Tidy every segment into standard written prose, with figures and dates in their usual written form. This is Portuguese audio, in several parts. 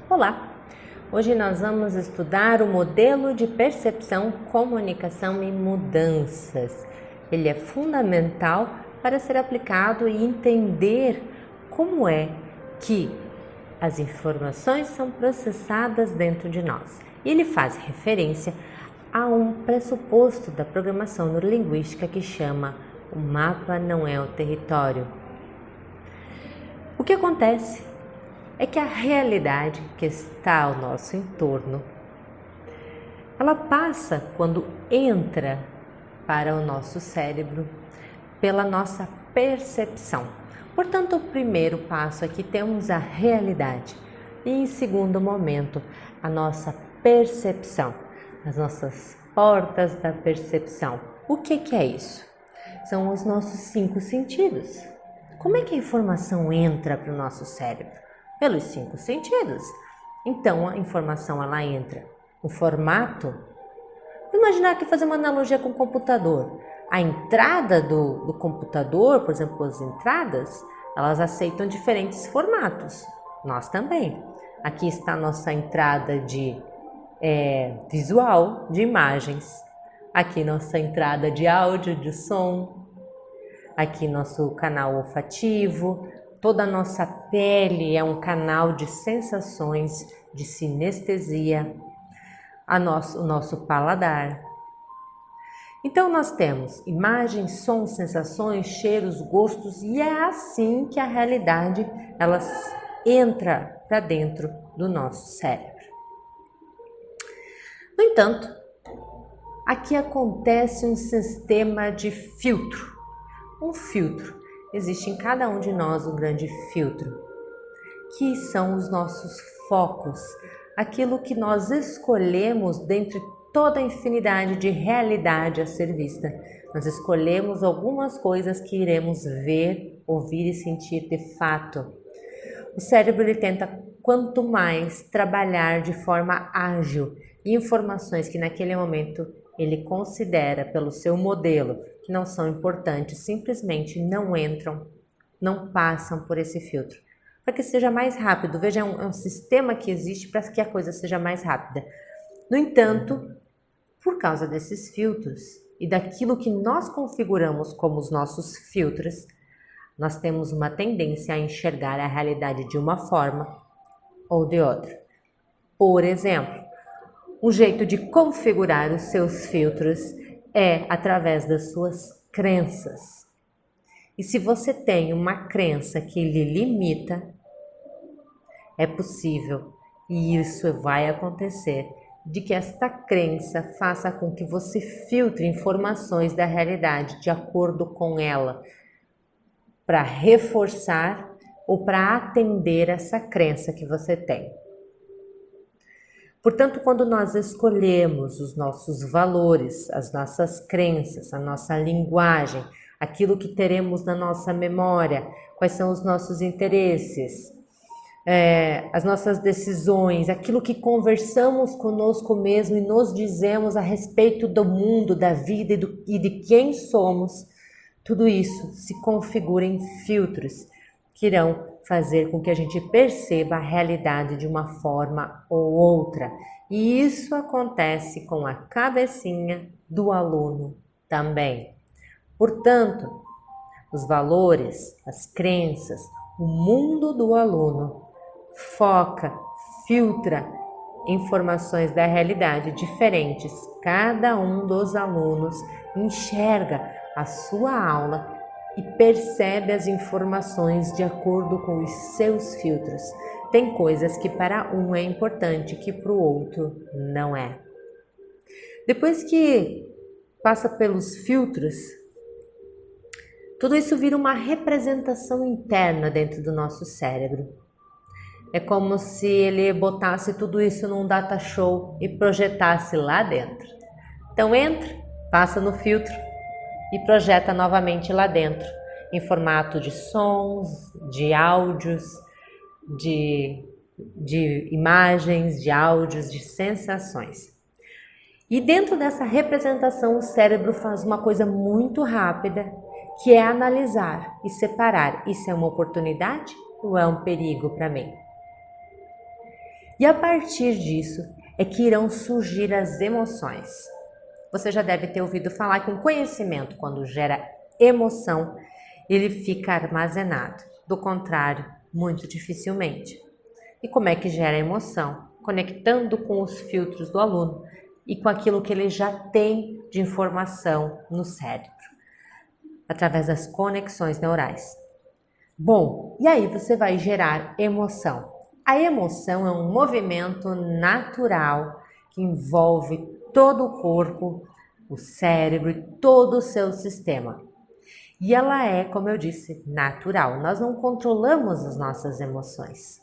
Olá! Hoje nós vamos estudar o modelo de percepção, comunicação e mudanças. Ele é fundamental para ser aplicado e entender como é que as informações são processadas dentro de nós. E ele faz referência a um pressuposto da programação neurolinguística que chama o mapa não é o território. O que acontece é que a realidade que está ao nosso entorno, ela passa quando entra para o nosso cérebro pela nossa percepção. Portanto, o primeiro passo aqui temos a realidade e em segundo momento a nossa percepção, as nossas portas da percepção. O que é isso? São os nossos 5 sentidos. Como é que a informação entra para o nosso cérebro? Pelos 5 sentidos. Então, a informação ela entra no formato. Vou imaginar aqui fazer uma analogia com o computador. A entrada do computador, por exemplo, as entradas, elas aceitam diferentes formatos. Nós também. Aqui está a nossa entrada de visual, de imagens. Aqui nossa entrada de áudio, de som. Aqui nosso canal olfativo. Toda a nossa pele é um canal de sensações, de sinestesia, o nosso paladar. Então nós temos imagens, sons, sensações, cheiros, gostos e é assim que a realidade ela entra para dentro do nosso cérebro. No entanto, aqui acontece um sistema de filtro. Um filtro. Existe em cada um de nós um grande filtro, que são os nossos focos, aquilo que nós escolhemos dentre toda a infinidade de realidade a ser vista. Nós escolhemos algumas coisas que iremos ver, ouvir e sentir de fato. O cérebro ele tenta, quanto mais, trabalhar de forma ágil e informações que naquele momento ele considera pelo seu modelo que não são importantes, simplesmente não entram, não passam por esse filtro. Para que seja mais rápido, veja, é um sistema que existe para que a coisa seja mais rápida. No entanto, por causa desses filtros e daquilo que nós configuramos como os nossos filtros, nós temos uma tendência a enxergar a realidade de uma forma ou de outra. Por exemplo, um jeito de configurar os seus filtros é através das suas crenças. E se você tem uma crença que lhe limita, é possível, e isso vai acontecer, de que esta crença faça com que você filtre informações da realidade de acordo com ela, para reforçar ou para atender essa crença que você tem. Portanto, quando nós escolhemos os nossos valores, as nossas crenças, a nossa linguagem, aquilo que teremos na nossa memória, quais são os nossos interesses, as nossas decisões, aquilo que conversamos conosco mesmo e nos dizemos a respeito do mundo, da vida e de quem somos, tudo isso se configura em filtros que irão fazer com que a gente perceba a realidade de uma forma ou outra. E isso acontece com a cabecinha do aluno também. Portanto, os valores, as crenças, o mundo do aluno foca, filtra informações da realidade diferentes. Cada um dos alunos enxerga a sua aula e percebe as informações de acordo com os seus filtros. Tem coisas que para um é importante, que para o outro não é. Depois que passa pelos filtros, tudo isso vira uma representação interna dentro do nosso cérebro. É como se ele botasse tudo isso num data show e projetasse lá dentro. Então entra, passa no filtro e projeta novamente lá dentro, em formato de sons, de áudios, de imagens, de áudios, de sensações. E dentro dessa representação, o cérebro faz uma coisa muito rápida, que é analisar e separar. Isso é uma oportunidade ou é um perigo para mim? E a partir disso é que irão surgir as emoções. Você já deve ter ouvido falar que um conhecimento, quando gera emoção, ele fica armazenado. Do contrário, muito dificilmente. E como é que gera emoção? Conectando com os filtros do aluno e com aquilo que ele já tem de informação no cérebro, através das conexões neurais. Bom, e aí você vai gerar emoção. A emoção é um movimento natural que envolve todo o corpo, o cérebro e todo o seu sistema. E ela é, como eu disse, natural. Nós não controlamos as nossas emoções.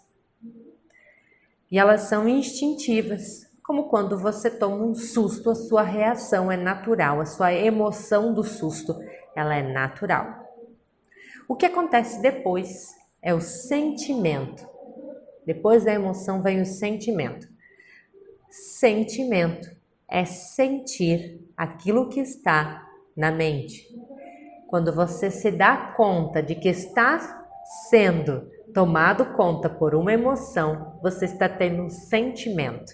E elas são instintivas, como quando você toma um susto, a sua reação é natural, a sua emoção do susto, ela é natural. O que acontece depois é o sentimento. Depois da emoção vem o sentimento. Sentimento é sentir aquilo que está na mente. Quando você se dá conta de que está sendo tomado conta por uma emoção, você está tendo um sentimento.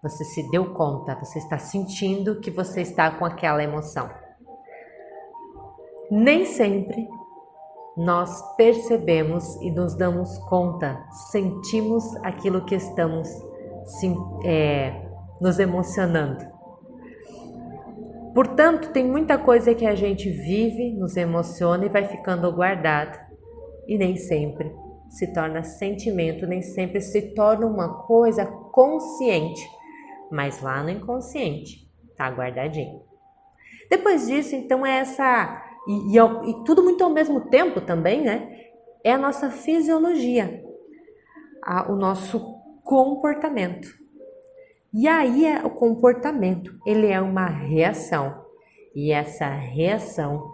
Você se deu conta, você está sentindo que você está com aquela emoção. Nem sempre nós percebemos e nos damos conta, sentimos aquilo que estamos nos emocionando. Portanto, tem muita coisa que a gente vive, nos emociona e vai ficando guardado. E nem sempre se torna sentimento, nem sempre se torna uma coisa consciente. Mas lá no inconsciente está guardadinho. Depois disso, então, é essa... E tudo muito ao mesmo tempo também, né? É a nossa fisiologia, o nosso comportamento. E aí o comportamento, ele é uma reação. E essa reação,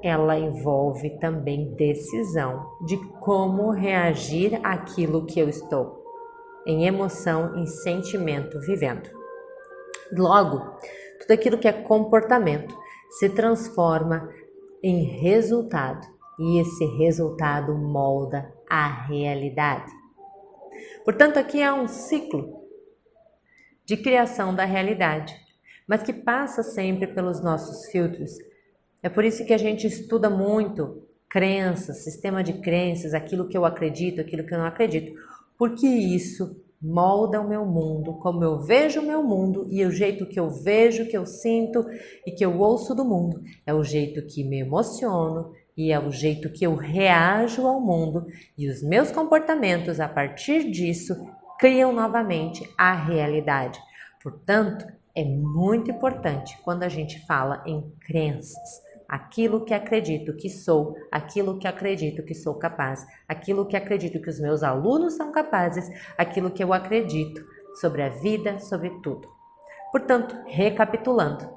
ela envolve também decisão de como reagir àquilo que eu estou em emoção, em sentimento, vivendo. Logo, tudo aquilo que é comportamento se transforma em resultado e esse resultado molda a realidade. Portanto, aqui é um ciclo de criação da realidade, mas que passa sempre pelos nossos filtros. É por isso que a gente estuda muito crenças, sistema de crenças, aquilo que eu acredito, aquilo que eu não acredito, porque isso molda o meu mundo, como eu vejo o meu mundo, e o jeito que eu vejo, que eu sinto e que eu ouço do mundo é o jeito que me emociono e é o jeito que eu reajo ao mundo, e os meus comportamentos a partir disso criam novamente a realidade. Portanto, é muito importante quando a gente fala em crenças, aquilo que acredito que sou, aquilo que acredito que sou capaz, aquilo que acredito que os meus alunos são capazes, aquilo que eu acredito sobre a vida, sobre tudo. Portanto, recapitulando,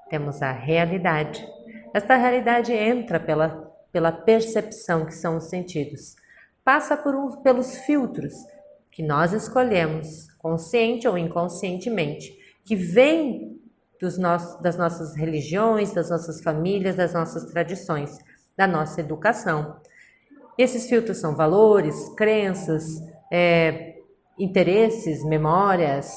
temos a realidade. Esta realidade entra pela percepção, que são os sentidos, passa pelos filtros que nós escolhemos, consciente ou inconscientemente, que vêm das nossas religiões, das nossas famílias, das nossas tradições, da nossa educação. Esses filtros são valores, crenças, interesses, memórias.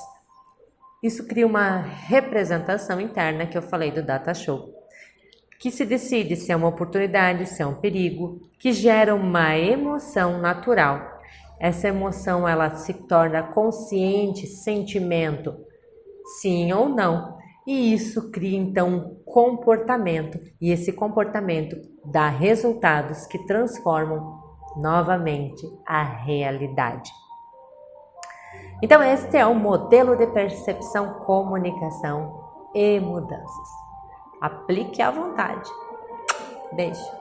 Isso cria uma representação interna que eu falei do Data Show, que se decide se é uma oportunidade, se é um perigo, que gera uma emoção natural. Essa emoção, ela se torna consciente, sentimento, sim ou não. E isso cria então um comportamento, e esse comportamento dá resultados que transformam novamente a realidade. Então este é o modelo de percepção, comunicação e mudanças. Aplique à vontade. Beijo!